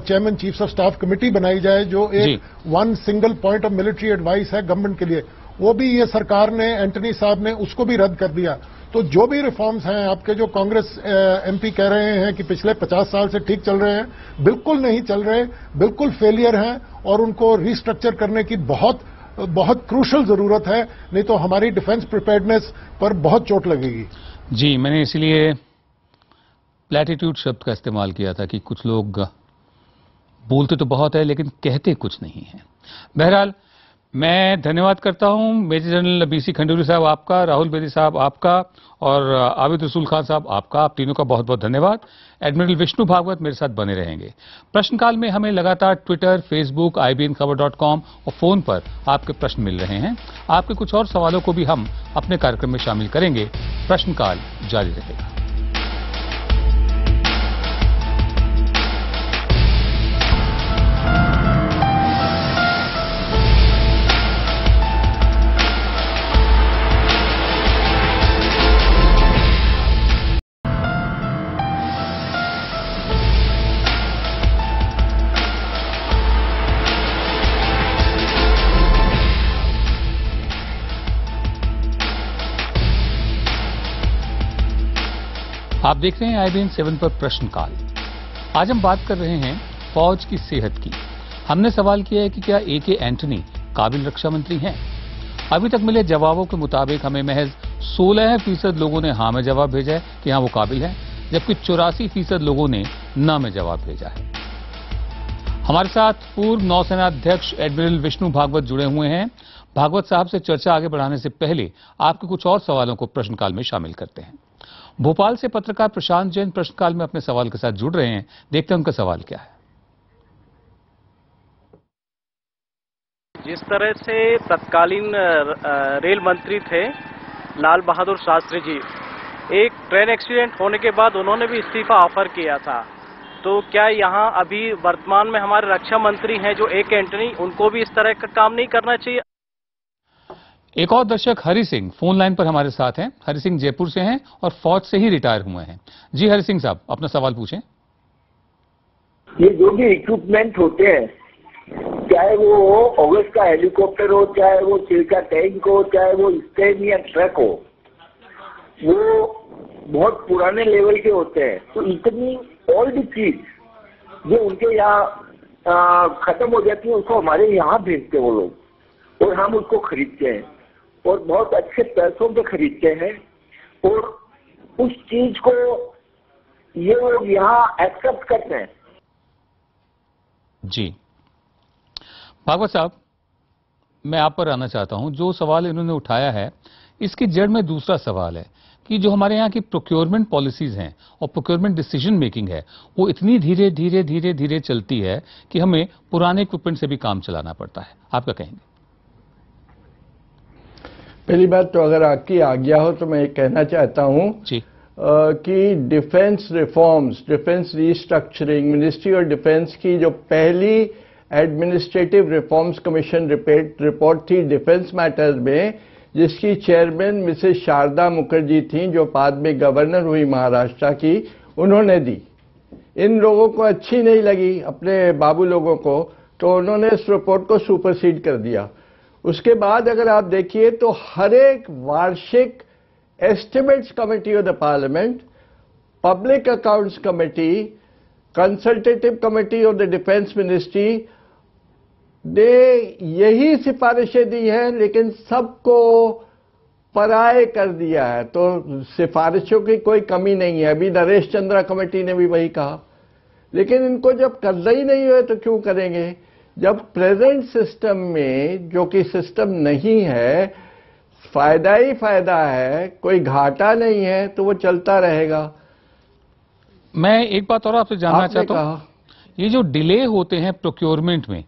chairman chiefs of staff committee बनाई जाए, जो एक one single point of military advice है गवर्नमेंट के लिए। वो भी ये सरकार ने, एंटनी साहब ने उसको भी रद्द कर दिया। तो जो भी रिफॉर्म्स हैं, आपके जो कांग्रेस एमपी कह रहे हैं कि पिछले 50 साल से ठीक चल रहे हैं, बिल्कुल नहीं चल रहे, बिल्कुल फेलियर हैं, और उनको रिस्ट्रक्चर करने की बहुत क्रूशल जरूरत है, नहीं तो हमारी डिफेंस प्रिपेयर्डनेस पर बहुत चोट लगेगी। जी, मैंने इसलिए प्लैटिट्यूड शब्द का इस्तेमाल किया था कि कुछ लोग बोलते तो बहुत है लेकिन कहते कुछ नहीं है। बहरहाल, मैं धन्यवाद करता हूं मेजर जनरल BC खंडूरी साहब आपका, राहुल बेदी साहब आपका, और आबिद रसूल खान साहब आपका। आप तीनों का बहुत बहुत धन्यवाद। एडमिरल विष्णु भागवत मेरे साथ बने रहेंगे। प्रश्नकाल में हमें लगातार ट्विटर, फेसबुक, IBNखबर.com और फोन पर आपके प्रश्न मिल रहे हैं। आपके कुछ और सवालों को भी हम अपने कार्यक्रम में शामिल करेंगे। प्रश्नकाल जारी रहेगा। आप देख रहे हैं IBN 7 पर प्रश्नकाल। आज हम बात कर रहे हैं फौज की सेहत की। हमने सवाल किया है कि क्या AK एंटनी काबिल रक्षा मंत्री हैं? अभी तक मिले जवाबों के मुताबिक हमें महज 16% लोगों ने हाँ में जवाब भेजा है कि हाँ वो काबिल है, जबकि 84% लोगों ने ना में जवाब भेजा है। हमारे साथ पूर्व नौसेना अध्यक्ष एडमिरल विष्णु भागवत जुड़े हुए हैं। भागवत साहब से चर्चा आगे बढ़ाने से पहले आपके कुछ और सवालों को प्रश्नकाल में शामिल करते हैं। भोपाल से पत्रकार प्रशांत जैन प्रश्नकाल में अपने सवाल के साथ जुड़ रहे हैं। देखते हैं उनका सवाल क्या है। जिस तरह से तत्कालीन रेल मंत्री थे लाल बहादुर शास्त्री जी, एक ट्रेन एक्सीडेंट होने के बाद उन्होंने भी इस्तीफा ऑफर किया था, तो क्या यहाँ अभी वर्तमान में हमारे रक्षा मंत्री हैं जो AK एंटनी, उनको भी इस तरह का काम नहीं करना चाहिए? एक और दर्शक हरि सिंह फोन लाइन पर हमारे साथ हैं। हरि सिंह जयपुर से हैं और फौज से ही रिटायर हुए हैं। जी हरि सिंह साहब, अपना सवाल पूछें। ये जो भी इक्विपमेंट होते हैं, चाहे वो ऑगस्ट का हेलीकॉप्टर हो, चाहे वो चिल का टैंक हो, चाहे वो स्टैंड या ट्रक हो, वो बहुत पुराने लेवल के होते हैं। तो इतनी ओल्ड चीज जो उनके यहाँ खत्म हो जाती है, उसको हमारे यहाँ भेजते वो लोग और हम उसको खरीदते हैं और बहुत अच्छे पैसों पे खरीदते हैं और उस चीज को ये लोग यहाँ एक्सेप्ट करते हैं। जी भागवत साहब, मैं आप पर आना चाहता हूं। जो सवाल इन्होंने उठाया है, इसकी जड़ में दूसरा सवाल है कि जो हमारे यहाँ की प्रोक्योरमेंट पॉलिसीज हैं और प्रोक्योरमेंट डिसीजन मेकिंग है, वो इतनी धीरे धीरे धीरे धीरे चलती है कि हमें पुराने इक्विपमेंट से भी काम चलाना पड़ता है। आप क्या कहेंगे? पहली बात तो अगर आपकी आज्ञा हो तो मैं ये कहना चाहता हूं कि defence reforms, defence restructuring, ministry of defence की जो पहली एडमिनिस्ट्रेटिव रिफॉर्म्स कमीशन रिपोर्ट थी डिफेंस मैटर्स में, जिसकी चेयरमैन मिसेस शारदा मुखर्जी थी, जो बाद में गवर्नर हुई महाराष्ट्र की, उन्होंने दी। इन लोगों को अच्छी नहीं लगी, अपने बाबू लोगों को, तो उन्होंने इस रिपोर्ट को सुपरसीड कर दिया। उसके बाद अगर आप देखिए तो हर एक वार्षिक estimates committee of the parliament, public accounts committee, consultative committee of the defence ministry ने यही सिफारिशें दी हैं, लेकिन सबको पराये कर दिया है। तो सिफारिशों की कोई कमी नहीं है। अभी नरेश चंद्रा कमेटी ने भी वही कहा, लेकिन इनको जब करना ही नहीं है तो क्यों करेंगे? जब प्रेजेंट सिस्टम में, जो कि सिस्टम नहीं है, फायदा ही फायदा है, कोई घाटा नहीं है, तो वो चलता रहेगा। मैं एक बात और आपसे जानना चाहता हूं, ये जो डिले होते हैं प्रोक्योरमेंट में,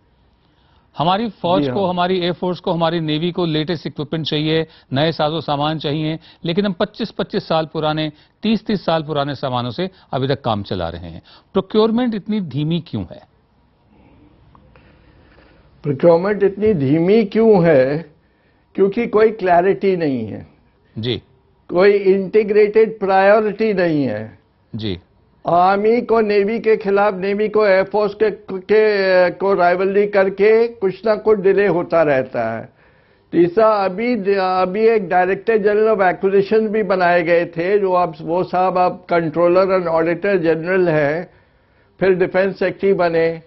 हमारी फौज को, हमारी एयरफोर्स को, हमारी नेवी को लेटेस्ट इक्विपमेंट चाहिए, नए साजो सामान चाहिए, लेकिन हम 25-25 साल पुराने, 30-30 साल पुराने सामानों से अभी तक काम चला रहे हैं। प्रोक्योरमेंट इतनी धीमी क्यों है? प्रोक्योरमेंट इतनी धीमी क्यों है? क्योंकि कोई क्लैरिटी नहीं है जी, कोई इंटीग्रेटेड प्रायोरिटी नहीं है जी। आर्मी को नेवी के खिलाफ, नेवी को एयरफोर्स को राइवलरी करके कुछ ना कुछ डिले होता रहता है। तीसरा, अभी एक डायरेक्टर जनरल ऑफ एक्विजिशन भी बनाए गए थे, जो अब वो साहब अब कंट्रोलर एंड ऑडिटर जनरल है, फिर डिफेंस सेक्रेटरी बने।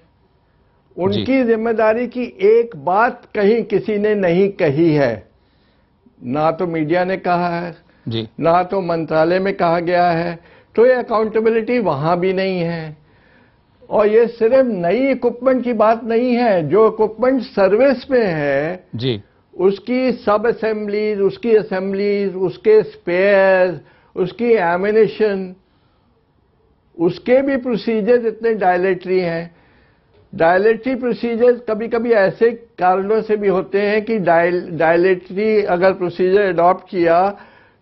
उनकी जिम्मेदारी की एक बात कहीं किसी ने नहीं कही है, ना तो मीडिया ने कहा है जी, ना तो मंत्रालय में कहा गया है। तो ये अकाउंटेबिलिटी वहां भी नहीं है। और ये सिर्फ नई इक्विपमेंट की बात नहीं है, जो इक्विपमेंट सर्विस में है जी, उसकी सब असेंबलीज, उसकी असेंबलीज, उसके स्पेयर्स, उसकी एमिनेशन, उसके भी प्रोसीजर्स इतने डायलेटरी हैं। डायलेटरी प्रोसीजर्स कभी कभी ऐसे कारणों से भी होते हैं कि डायलेटरी अगर प्रोसीजर अडॉप्ट किया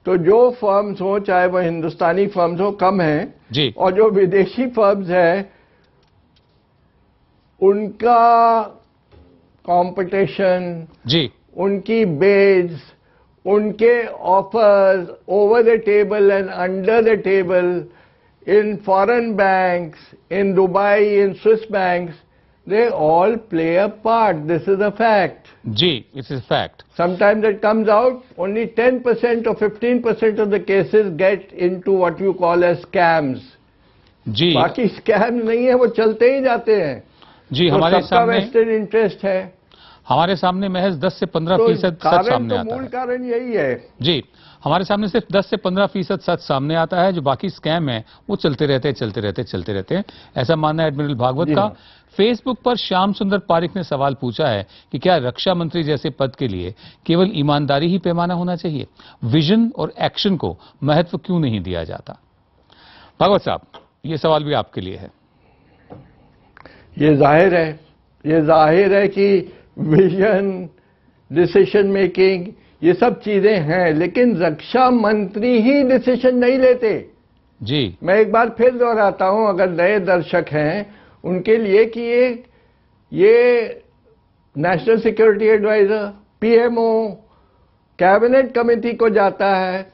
तो जो फर्म्स हो, चाहे वो हिंदुस्तानी फर्म्स हो, कम हैं जी, और जो विदेशी फर्म्स हैं उनका कंपटीशन जी, उनकी बिड्स, उनके offers over the table and under the table in foreign banks, in Dubai, in Swiss banks, They all play a part. This is a fact. जी, it is a fact. Sometimes it comes out only 10% or 15% of the cases get into what you call as scams. जी. बाकी scam नहीं है, वो चलते ही जाते हैं. जी, तो हमारे सामने वेस्टेड इंटरेस्ट है. हमारे सामने महज 10 से 15% सच सामने आता है. मूल कारण यही है. जी, हमारे सामने सिर्फ 10 से 15% सच सामने आता है. जो बाकी स्कैम है वो चलते रहते हैं. ऐसा मानना है एडमिरल भागवत का. फेसबुक पर श्याम सुंदर पारिक ने सवाल पूछा है कि क्या रक्षा मंत्री जैसे पद के लिए केवल ईमानदारी ही पैमाना होना चाहिए, विजन और एक्शन को महत्व क्यों नहीं दिया जाता? भागवत साहब, ये सवाल भी आपके लिए है. ये जाहिर है कि विजन, डिसीजन मेकिंग, ये सब चीजें हैं, लेकिन रक्षा मंत्री ही डिसीजन नहीं लेते. जी, मैं एक बार फिर दोहराता हूं, अगर नए दर्शक हैं उनके लिए, कि ये national security adviser, PMO, cabinet committee को जाता है,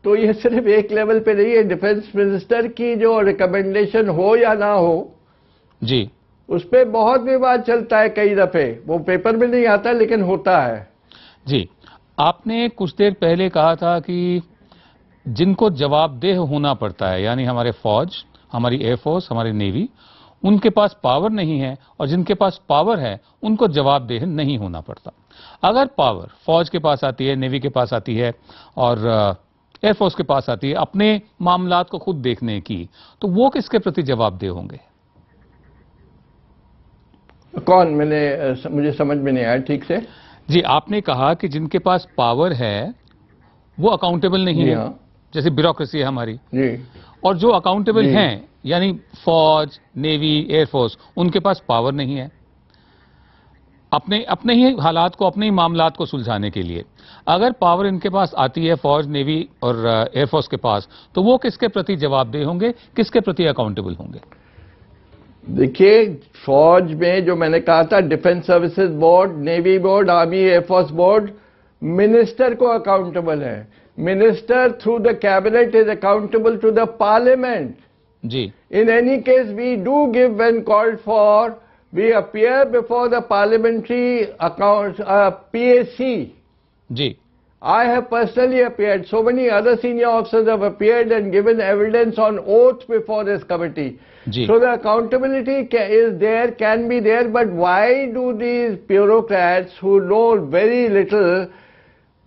तो ये सिर्फ एक लेवल पे नहीं है. डिफेंस मिनिस्टर की जो रिकमेंडेशन हो या ना हो, जी, उस पे बहुत विवाद चलता है. कई दफे वो पेपर में नहीं आता, लेकिन होता है. जी, आपने कुछ देर पहले कहा था कि जिनको जवाबदेह होना पड़ता है, यानी हमारे फौज, हमारी एयरफोर्स, हमारी नेवी, उनके पास पावर नहीं है, और जिनके पास पावर है उनको जवाबदेह नहीं होना पड़ता. अगर पावर फौज के पास आती है, नेवी के पास आती है और एयरफोर्स के पास आती है अपने मामलात को खुद देखने की, तो वो किसके प्रति जवाबदेह होंगे? कौन? मुझे समझ में नहीं आया ठीक से. जी, आपने कहा कि जिनके पास पावर है वो अकाउंटेबल नहीं है, जैसे ब्यूरोक्रेसी है हमारी. जी. और जो अकाउंटेबल हैं, यानी फौज, नेवी, एयरफोर्स, उनके पास पावर नहीं है अपने ही हालात को, अपने ही मामलात को सुलझाने के लिए. अगर पावर इनके पास आती है, फौज, नेवी और एयरफोर्स के पास, तो वो किसके प्रति जवाबदेह होंगे, किसके प्रति अकाउंटेबल होंगे? देखिए, फौज में जो मैंने कहा था, defence services board, navy board, army, air force board, minister को अकाउंटेबल है. Minister through the cabinet is accountable to the parliament. जी. In any case, we do give when called for. We appear before the parliamentary accounts, PAC. जी. I have personally appeared. So many other senior officers have appeared and given evidence on oath before this committee. जी. So the accountability is there, can be there, but why do these bureaucrats who know very little,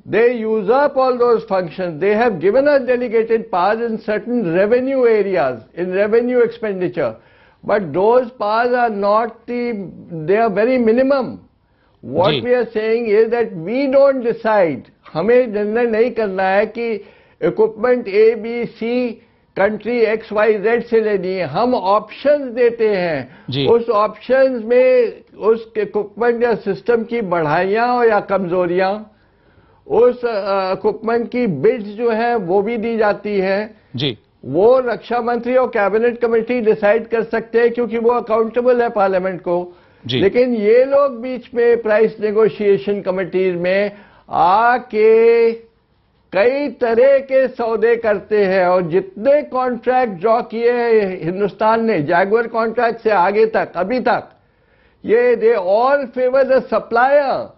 they use up all those functions? They have given us delegated powers in certain revenue areas, in revenue expenditure. But those powers are not they are very minimum. What we are saying is that we don't decide. हमें निर्णय नहीं करना है कि equipment ए, B, सी country x, Y, Z से लेनी है. हम ऑप्शंस देते हैं. उस ऑप्शंस में उस इक्विपमेंट या सिस्टम की बढ़ाइयां या कमजोरियां, उस इक्विपमेंट की बिड्स जो है वो भी दी जाती है. जी. वो रक्षा मंत्री और कैबिनेट कमेटी डिसाइड कर सकते हैं, क्योंकि वो अकाउंटेबल है पार्लियामेंट को. लेकिन ये लोग बीच में प्राइस नेगोशिएशन कमेटीज में आके कई तरह के सौदे करते हैं. और जितने कॉन्ट्रैक्ट ड्रॉ किए हैं हिंदुस्तान ने, जैगुआर कॉन्ट्रैक्ट से आगे तक, अभी तक, ये they all favour the supplier,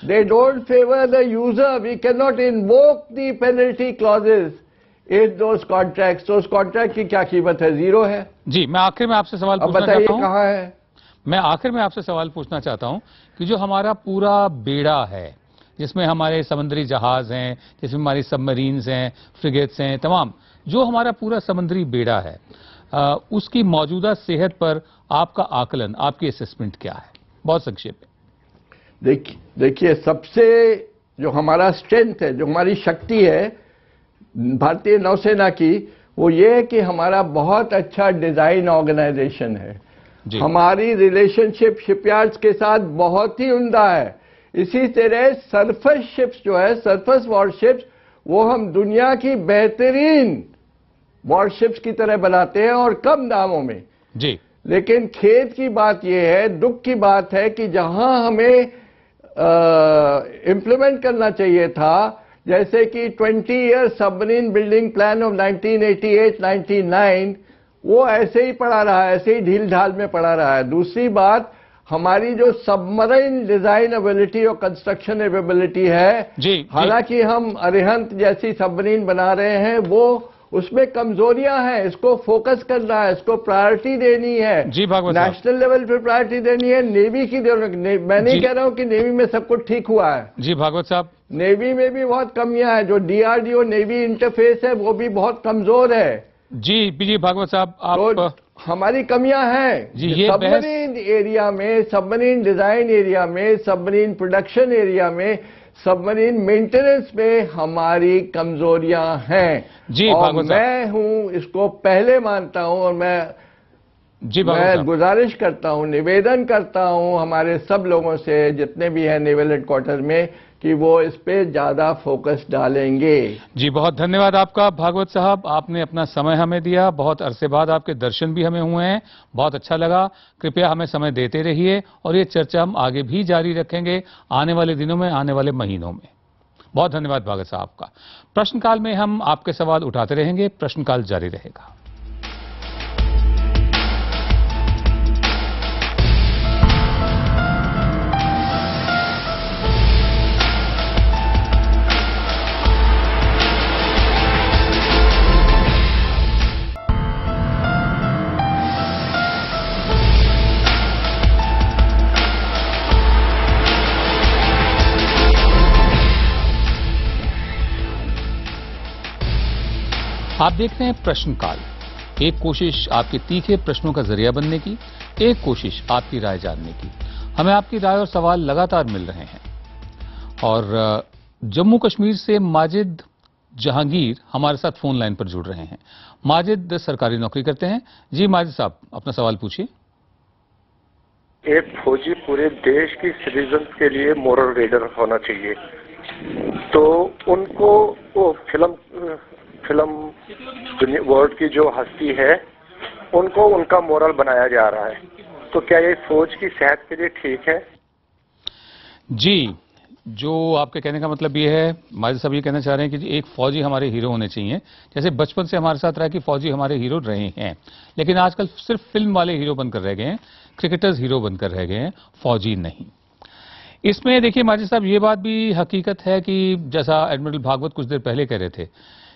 they don't favour the user. We can not invoke the penalty clauses in those contracts. तो उस कॉन्ट्रैक्ट की क्या कीमत है? जीरो है. जी, मैं आखिर में आपसे सवाल पूछना चाहता हूं. कहां है? मैं आखिर में आपसे सवाल पूछना चाहता हूं कि जो हमारा पूरा बेड़ा है, जिसमें हमारे समुद्री जहाज हैं, जिसमें हमारी सबमरीन्स हैं, फ्रिगेट्स हैं, तमाम जो हमारा पूरा समुद्री बेड़ा है, उसकी मौजूदा सेहत पर आपका आकलन, आपकी असेसमेंट क्या है? बहुत संक्षेप में. देखिए, सबसे जो हमारा स्ट्रेंथ है, जो हमारी शक्ति है भारतीय नौसेना की, वो ये है कि हमारा बहुत अच्छा डिजाइन ऑर्गेनाइजेशन है. हमारी रिलेशनशिप शिपयार्ड्स के साथ बहुत ही उम्दा है. इसी तरह सरफेस शिप्स जो है, सरफेस वॉरशिप्स, वो हम दुनिया की बेहतरीन वॉरशिप्स की तरह बनाते हैं और कम दामों में. जी. लेकिन खेद की बात यह है, दुख की बात है कि जहां हमें इंप्लीमेंट करना चाहिए था, जैसे कि 20 year submarine building plan of 1988-99, वो ऐसे ही पड़ा रहा है, ऐसे ही ढील ढाल में पड़ा रहा है। दूसरी बात, हमारी जो सबमरीन डिजाइन एबिलिटी और कंस्ट्रक्शन एबिलिटी है, हालांकि हम अरिहंत जैसी सबमरीन बना रहे हैं, वो उसमें कमजोरियां हैं। इसको फोकस करना है, इसको प्रायोरिटी देनी है, जी भागवत नेशनल लेवल पे प्रायोरिटी देनी है। नेवी की मैं नहीं कह रहा हूं कि नेवी में सब कुछ ठीक हुआ है। जी भागवत साहब, नेवी में भी बहुत कमियां हैं। जो डीआरडीओ नेवी इंटरफेस है वो भी बहुत कमजोर है। जी भागवत साहब, आप तो हमारी कमियां हैं सबमरीन एरिया में, सबमरीन डिजाइन एरिया में, सबमरीन प्रोडक्शन एरिया में, सबमरीन मेंटेनेंस में हमारी कमजोरियां हैं। और मैं हूं इसको पहले मानता हूं, और मैं गुजारिश करता हूं, निवेदन करता हूं हमारे सब लोगों से जितने भी हैं नेवल हेडक्वार्टर में, कि वो इस पे ज्यादा फोकस डालेंगे। जी बहुत धन्यवाद आपका भागवत साहब, आपने अपना समय हमें दिया। बहुत अरसे बाद आपके दर्शन भी हमें हुए हैं, बहुत अच्छा लगा। कृपया हमें समय देते रहिए और ये चर्चा हम आगे भी जारी रखेंगे आने वाले दिनों में, आने वाले महीनों में। बहुत धन्यवाद भागवत साहब का। प्रश्नकाल में हम आपके सवाल उठाते रहेंगे, प्रश्नकाल जारी रहेगा। आप देख रहे हैं प्रश्नकाल, एक कोशिश आपके तीखे प्रश्नों का जरिया बनने की, एक कोशिश आपकी राय जानने की। हमें आपकी राय और सवाल लगातार मिल रहे हैं। और जम्मू कश्मीर से माजिद जहांगीर हमारे साथ फोन लाइन पर जुड़ रहे हैं। माजिद सरकारी नौकरी करते हैं। जी माजिद साहब, अपना सवाल पूछिए। एक फौजी पूरे देश की सिटीजन के लिए मोरल लीडर होना चाहिए, तो उनको वो फिल्म वर्ल्ड की जो हस्ती है उनको उनका मोरल बनाया जा रहा है, तो क्या ये फौज की सेहत के लिए ठीक है? जी, जो आपके कहने का मतलब ये है, माजिद साहब ये कहना चाह रहे हैं कि एक फौजी हमारे हीरो होने चाहिए। जैसे बचपन से हमारे साथ रहा कि फौजी हमारे हीरो रहे हैं, लेकिन आजकल सिर्फ फिल्म वाले हीरो बनकर रह गए हैं, क्रिकेटर्स हीरो बनकर रह गए हैं, फौजी नहीं। इसमें देखिए माजिद साहब, ये बात भी हकीकत है कि जैसा एडमिरल भागवत कुछ देर पहले कह रहे थे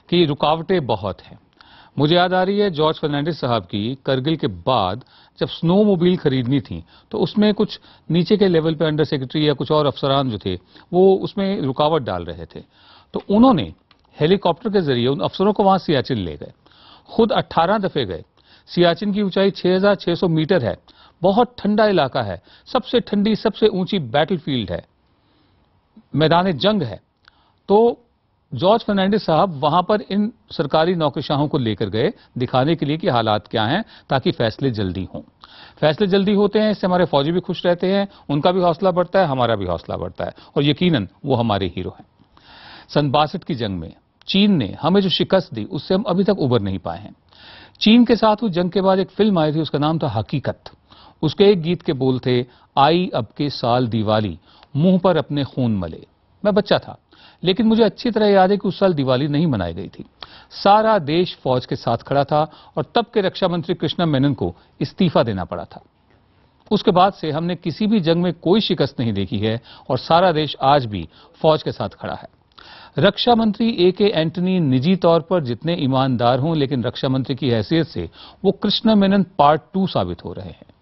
कि रुकावटें बहुत हैं। मुझे याद आ रही है जॉर्ज फर्नांडिस साहब की करगिल के बाद जब स्नो मोबाइल खरीदनी थी, तो उसमें कुछ नीचे के लेवल पे अंडर सेक्रेटरी या कुछ और अफसरान जो थे वो उसमें रुकावट डाल रहे थे, तो उन्होंने हेलीकॉप्टर के जरिए उन अफसरों को वहां सियाचिन ले गए, खुद 18 दफे गए। सियाचिन की ऊंचाई 6600 मीटर है, बहुत ठंडा इलाका है, सबसे ठंडी सबसे ऊंची बैटलफील्ड है, मैदान जंग है। तो जॉर्ज फर्नांडिस साहब वहां पर इन सरकारी नौकरशाहों को लेकर गए दिखाने के लिए कि हालात क्या हैं, ताकि फैसले जल्दी हों। फैसले जल्दी होते हैं, इससे हमारे फौजी भी खुश रहते हैं, उनका भी हौसला बढ़ता है, हमारा भी हौसला बढ़ता है, और यकीनन वो हमारे हीरो हैं। सन 62 की जंग में चीन ने हमें जो शिकस्त दी उससे हम अभी तक उबर नहीं पाए हैं। चीन के साथ हुई जंग के बाद एक फिल्म आई थी, उसका नाम था हकीकत। उसके एक गीत के बोल थे, आई अब के साल दिवाली, मुंह पर अपने खून मले। मैं बच्चा था, लेकिन मुझे अच्छी तरह याद है कि उस साल दिवाली नहीं मनाई गई थी। सारा देश फौज के साथ खड़ा था और तब के रक्षा मंत्री कृष्णा मेनन को इस्तीफा देना पड़ा था। उसके बाद से हमने किसी भी जंग में कोई शिकस्त नहीं देखी है और सारा देश आज भी फौज के साथ खड़ा है। रक्षा मंत्री A.K. एंटनी निजी तौर पर जितने ईमानदार हों, लेकिन रक्षा मंत्री की हैसियत से वो कृष्णा मेनन पार्ट 2 साबित हो रहे हैं।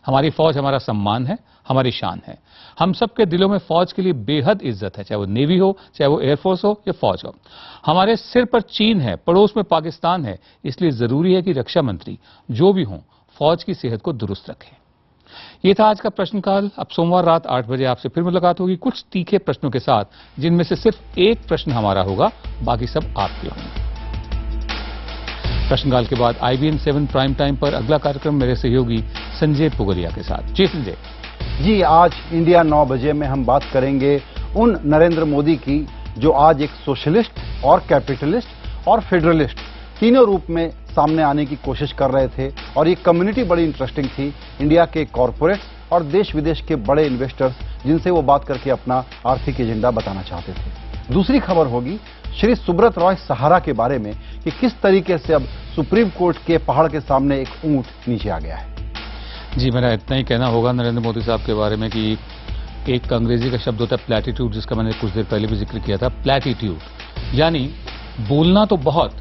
हमारी फौज हमारा सम्मान है, हमारी शान है। हम सबके दिलों में फौज के लिए बेहद इज्जत है, चाहे वो नेवी हो, चाहे वो एयरफोर्स हो या फौज हो। हमारे सिर पर चीन है, पड़ोस में पाकिस्तान है, इसलिए जरूरी है कि रक्षा मंत्री जो भी हों फौज की सेहत को दुरुस्त रखें। ये था आज का प्रश्नकाल। अब सोमवार रात 8 बजे आपसे फिर मुलाकात होगी कुछ तीखे प्रश्नों के साथ, जिनमें से सिर्फ एक प्रश्न हमारा होगा, बाकी सब आपके होंगे। प्रश्नकाल के बाद IBN 7 प्राइम टाइम पर अगला कार्यक्रम मेरे सहयोगी संजय पुगलिया के साथ। जी संजय। जी, आज इंडिया 9 बजे में हम बात करेंगे उन नरेंद्र मोदी की जो आज एक सोशलिस्ट और कैपिटलिस्ट और फेडरलिस्ट तीनों रूप में सामने आने की कोशिश कर रहे थे। और ये कम्युनिटी बड़ी इंटरेस्टिंग थी, इंडिया के कॉरपोरेट और देश विदेश के बड़े इन्वेस्टर्स, जिनसे वो बात करके अपना आर्थिक एजेंडा बताना चाहते थे। दूसरी खबर होगी श्री सुब्रत रॉय सहारा के बारे में कि किस तरीके से अब सुप्रीम कोर्ट के पहाड़ के सामने एक ऊंट नीचे आ गया है। जी, मेरा इतना ही कहना होगा नरेंद्र मोदी साहब के बारे में कि एक अंग्रेजी का शब्द होता है प्लैटिट्यूड, जिसका मैंने कुछ देर पहले भी जिक्र किया था। प्लैटिट्यूड यानी बोलना तो बहुत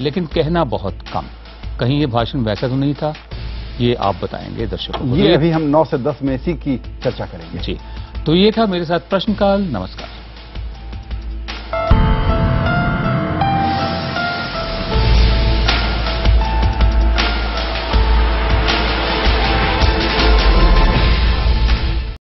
लेकिन कहना बहुत कम। कहीं ये भाषण वैसा तो नहीं था? ये आप बताएंगे दर्शकों को। ये अभी हम 9 से 10 में इसी की चर्चा करेंगे। जी, तो ये था मेरे साथ प्रश्नकाल। नमस्कार।